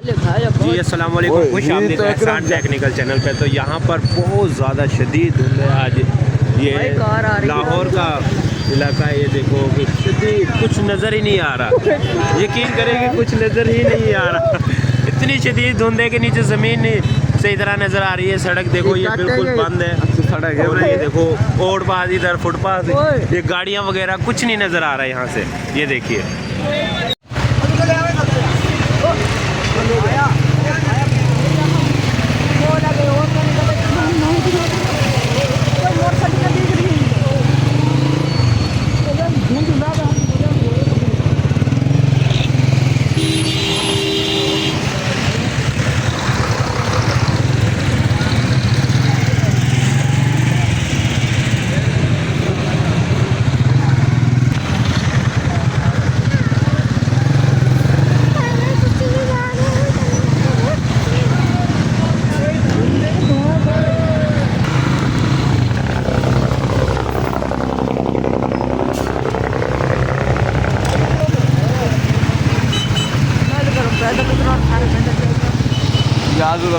जी अस्सलाम वालेकुम, खुश आमदीद है एहसान टेक्निकल चैनल पे। तो यहाँ पर बहुत ज़्यादा शदीद धुंध है आज। ये लाहौर का इलाका है, ये देखो शदीद, कुछ नज़र ही नहीं आ रहा। यकीन करेंगे कुछ नज़र ही नहीं आ रहा। इतनी शदीद धुंध है कि नीचे ज़मीन नहीं सही तरह नज़र आ रही है। सड़क देखो ये बिल्कुल बंद है। सड़क है और ये देखो ओवरपास, इधर फुटपाथ, ये गाड़ियाँ वगैरह कुछ नहीं नज़र आ रहा है यहाँ से। ये देखिए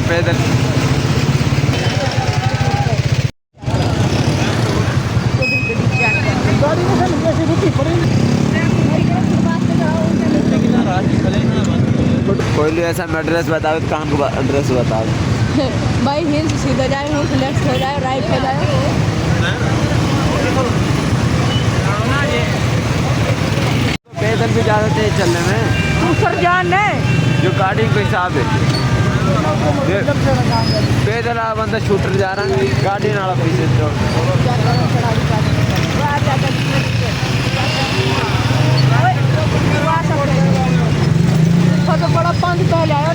पैदल कोई ऐसा एड्रेस बताओ, कहाँ को एड्रेस बताओ भाई। हिल सीधा जाए, लेफ्ट हो जाए, राइट हो जाए। पैदल भी ज़्यादा तेज चलने में ऊपर जाने जो गाड़ी के हिसाब है। पैदल आ बंदा शूटर जा रहा है, गाड़ी नाला पीछे तो बड़ा 5 पहले आया